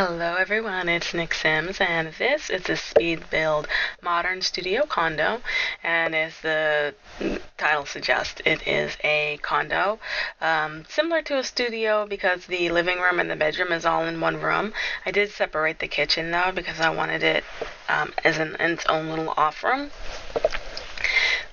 Hello everyone, it's Nick Sims, and this is a speed build modern studio condo, and as the title suggests, it is a condo, similar to a studio because the living room and the bedroom is all in one room. I did separate the kitchen though because I wanted it as in its own little off room.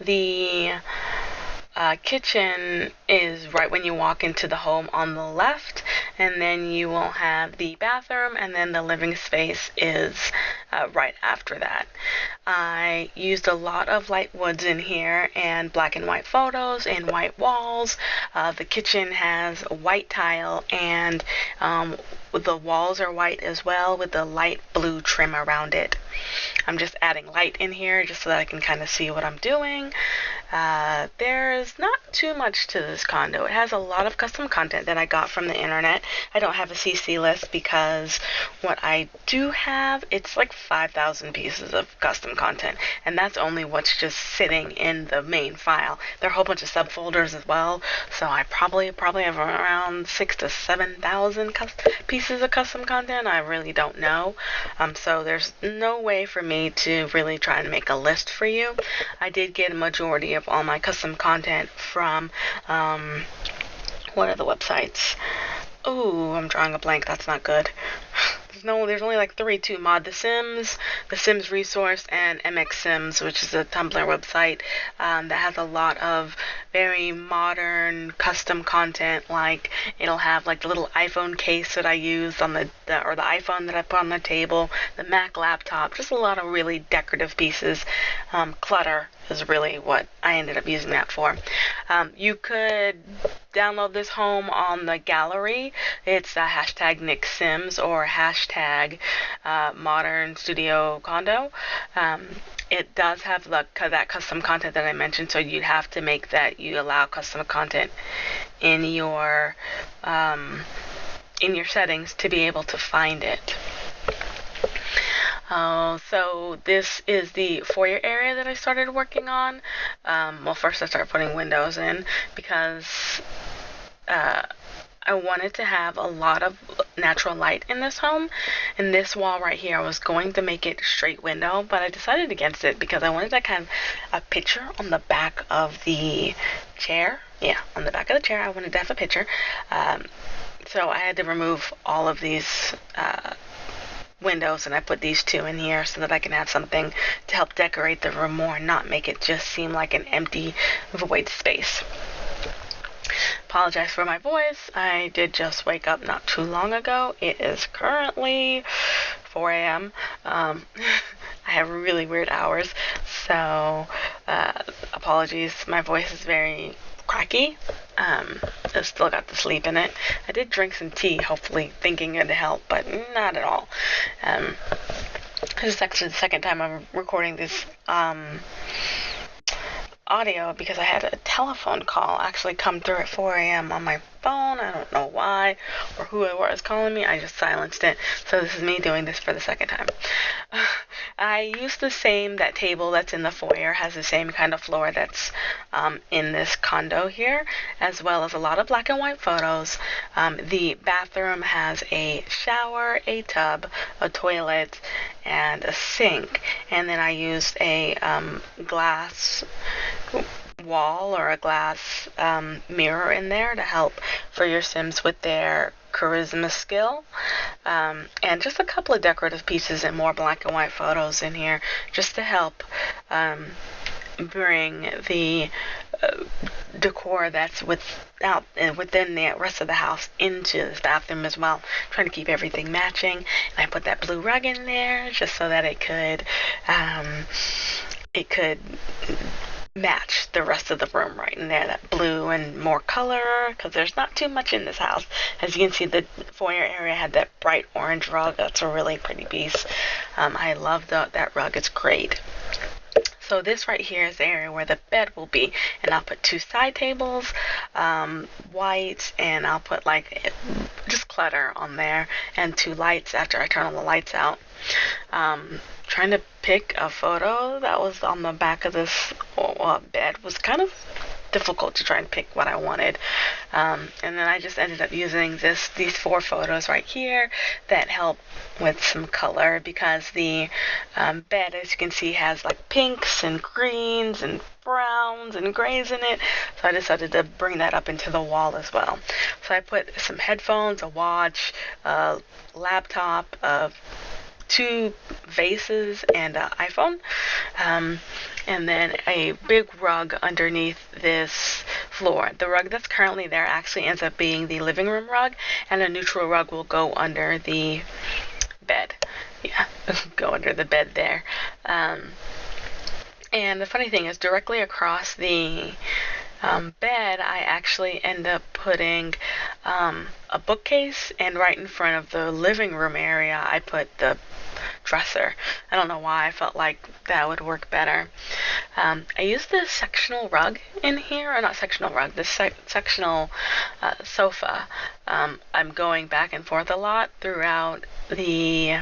The kitchen is right when you walk into the home on the left, and then you will have the bathroom, and then the living space is right after that. I used a lot of light woods in here and black and white photos and white walls. The kitchen has white tile, and the walls are white as well with the light blue trim around it. I'm just adding light in here just so that I can kind of see what I'm doing. There's not too much to this condo. It has a lot of custom content that I got from the internet. I don't have a CC list because what I do have, it's like 5,000 pieces of custom content, and that's only what's just sitting in the main file. There are a whole bunch of subfolders as well, so I probably have around 6,000 to 7,000 pieces of custom content. I really don't know. So there's no way for me to really try and make a list for you. I did get a majority of all my custom content from what are the websites? Ooh, I'm drawing a blank. That's not good. There's only like three to Mod the Sims Resource, and MX Sims, which is a Tumblr website that has a lot of very modern custom content. Like it'll have like the little iPhone case that I used on the iPhone that I put on the table, the Mac laptop, just a lot of really decorative pieces. Clutter is really what I ended up using that for. You could download this home on the gallery. It's hashtag Nick Sims or hashtag Modern Studio Condo. It does have that custom content that I mentioned, so you'd have to make that you allow custom content in your settings to be able to find it. So this is the foyer area that I started working on. Well, first I started putting windows in because I wanted to have a lot of natural light in this home. And this wall right here, I was going to make it straight window, but I decided against it because I wanted to kind of a picture on the back of the chair. Yeah, on the back of the chair, I wanted to have a picture. So I had to remove all of these windows, and I put these two in here so that I can have something to help decorate the room more and not make it just seem like an empty void space. Apologize for my voice. I did just wake up not too long ago. It is currently 4 a.m. I have really weird hours, so apologies. My voice is very cracky. I've still got the sleep in it. I did drink some tea, hopefully thinking it'd help, but not at all. This is actually the second time I'm recording this audio because I had a telephone call actually come through at 4 a.m. on my phone. I don't know why or who it was calling me. I just silenced it. So this is me doing this for the second time. I used that table that's in the foyer has the same kind of floor that's in this condo here, as well as a lot of black and white photos. The bathroom has a shower, a tub, a toilet, and a sink. And then I used a glass wall or a glass mirror in there to help for your Sims with their charisma skill, and just a couple of decorative pieces and more black and white photos in here just to help bring the decor that's within the rest of the house into this bathroom as well. I'm trying to keep everything matching, and I put that blue rug in there just so that it could match the rest of the room right in there, that blue and more color, because there's not too much in this house. As you can see, the foyer area had that bright orange rug. That's a really pretty piece. I love that rug. It's great. So this right here is the area where the bed will be, and I'll put two side tables, white, and I'll put like just clutter on there, and two lights after I turn all the lights out. Trying to pick a photo that was on the back of this bed was kind of difficult to try and pick what I wanted. And then I just ended up using these 4 photos right here that help with some color, because the bed, as you can see, has like pinks and greens and browns and grays in it, so I decided to bring that up into the wall as well. So I put some headphones, a watch, a laptop, 2 vases, and an iPhone, and then a big rug underneath this floor. The rug that's currently there actually ends up being the living room rug, and a neutral rug will go under the bed. Yeah, go under the bed there. And the funny thing is, directly across the bed, I actually end up putting a bookcase, and right in front of the living room area, I put the dresser. I don't know why I felt like that would work better. I used this sectional rug in here, or not sectional rug, this sectional sofa. I'm going back and forth a lot throughout the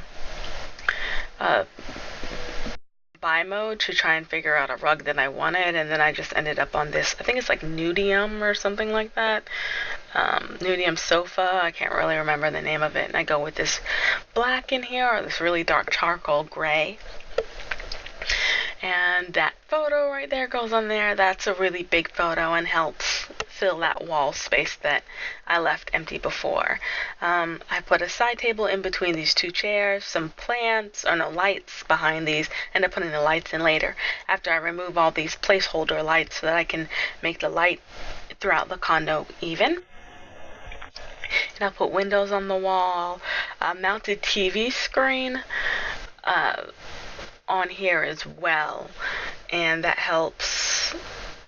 buy mode to try and figure out a rug that I wanted, and then I just ended up on this, I think it's like Nudium or something like that. Nudium sofa, I can't really remember the name of it, and I go with this black in here, or this really dark charcoal gray. And that photo right there goes on there. That's a really big photo and helps fill that wall space that I left empty before. I put a side table in between these 2 chairs, some plants, or no, lights behind these. End up putting the lights in later, after I remove all these placeholder lights, so that I can make the light throughout the condo even. And I'll put windows on the wall, mounted TV screen on here as well, and that helps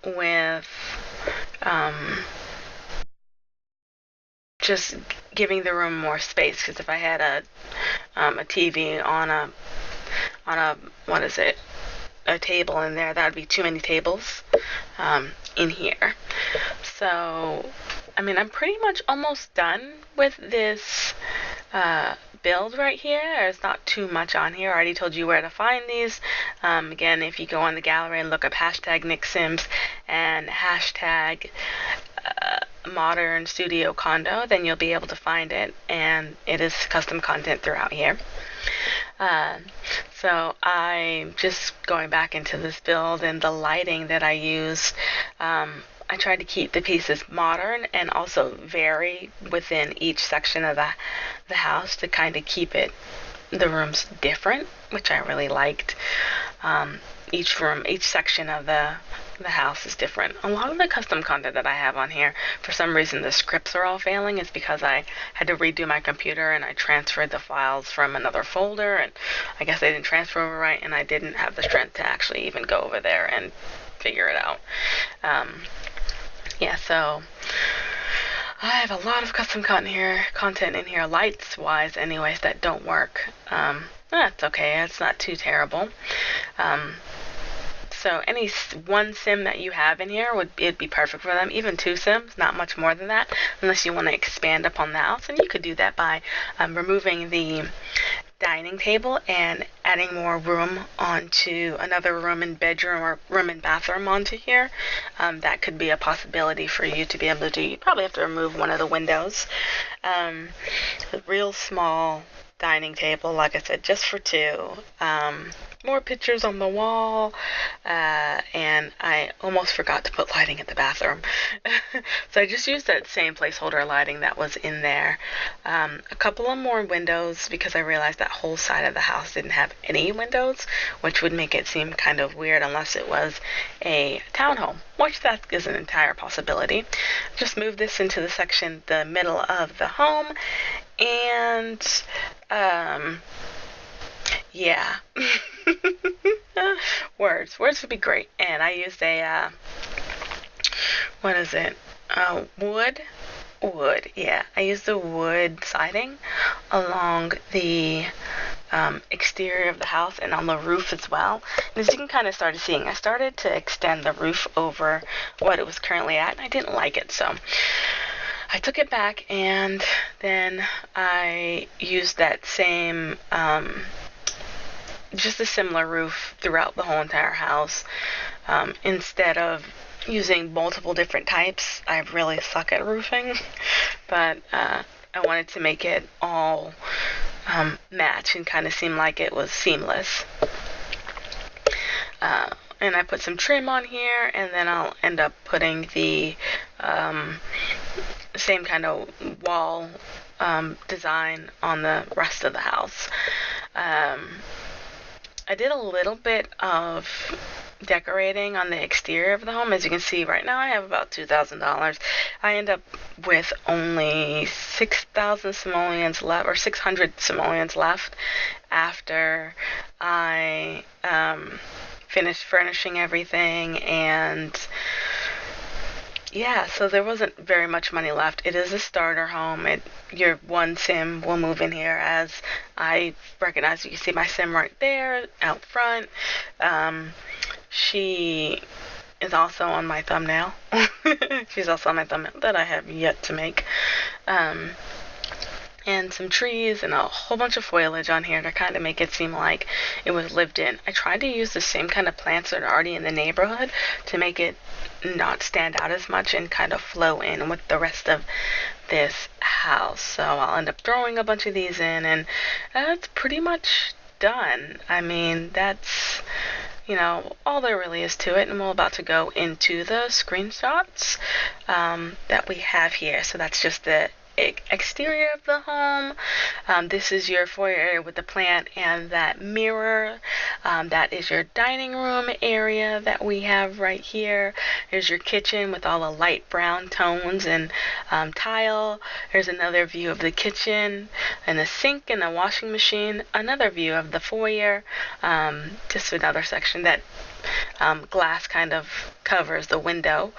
with just giving the room more space, because if I had a TV on a a table in there, that would be too many tables in here. So I mean, I'm pretty much almost done with this build right here. There's not too much on here. I already told you where to find these. Again, if you go on the gallery and look up hashtag Nick Sims and hashtag modern studio condo, then you'll be able to find it, and it is custom content throughout here. So I'm just going back into this build, and the lighting that I use, I tried to keep the pieces modern and also vary within each section of the house to kind of keep the rooms different, which I really liked. Each section of the house is different. A lot of the custom content that I have on here, for some reason the scripts are all failing. It's because I had to redo my computer, and I transferred the files from another folder, and I guess they didn't transfer over right, and I didn't have the strength to actually even go over there and figure it out. Yeah, so I have a lot of custom content in here, lights wise anyways, that don't work. That's okay, it's not too terrible. So any one sim that you have in here it'd be perfect for them. Even 2 sims, not much more than that, unless you want to expand upon the house, and you could do that by removing the dining table and adding more room onto another room and bedroom, or room and bathroom onto here. That could be a possibility for you to be able to do. You probably have to remove one of the windows. A real small dining table, like I said, just for 2. More pictures on the wall, and I almost forgot to put lighting in the bathroom. So I just used that same placeholder lighting that was in there. A couple of more windows, because I realized that whole side of the house didn't have any windows, which would make it seem kind of weird unless it was a townhome, which that is an entire possibility. Just move this into the middle of the home, and yeah. Words would be great. And I used a wood, yeah, I used the wood siding along the exterior of the house and on the roof as well. And as you can kind of start seeing, I started to extend the roof over what it was currently at, and I didn't like it, so I took it back, and then I used that same just a similar roof throughout the whole entire house, instead of using multiple different types. I really suck at roofing, but I wanted to make it all match and kind of seem like it was seamless. And I put some trim on here, and then I'll end up putting the same kind of wall design on the rest of the house. I did a little bit of decorating on the exterior of the home. As you can see right now, I have about $2,000. I end up with only 6,000 simoleons left, or 600 simoleons left, after I finished furnishing everything. And yeah, so there wasn't very much money left. It is a starter home. Your one sim will move in here, as I recognize. You can see my sim right there out front. She is also on my thumbnail. She's also on my thumbnail that I have yet to make. And some trees and a whole bunch of foliage on here to kind of make it seem like it was lived in. I tried to use the same kind of plants that are already in the neighborhood to make it not stand out as much and kind of flow in with the rest of this house. So I'll end up throwing a bunch of these in, and that's pretty much done. I mean, that's, all there really is to it. And we're about to go into the screenshots that we have here. So that's just the exterior of the home. This is your foyer area with the plant and that mirror. That is your dining room area that we have right here. Here's your kitchen with all the light brown tones and tile. Here's another view of the kitchen and the sink and the washing machine. Another view of the foyer. Just another section that glass kind of covers the window.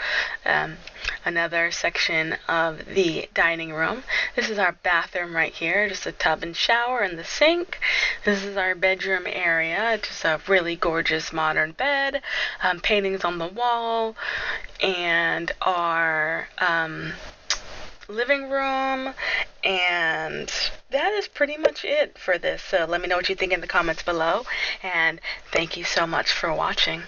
Another section of the dining room. This is our bathroom right here, just a tub and shower and the sink. This is our bedroom area, just a really gorgeous modern bed, paintings on the wall, and our living room. And that is pretty much it for this. So let me know what you think in the comments below, and thank you so much for watching.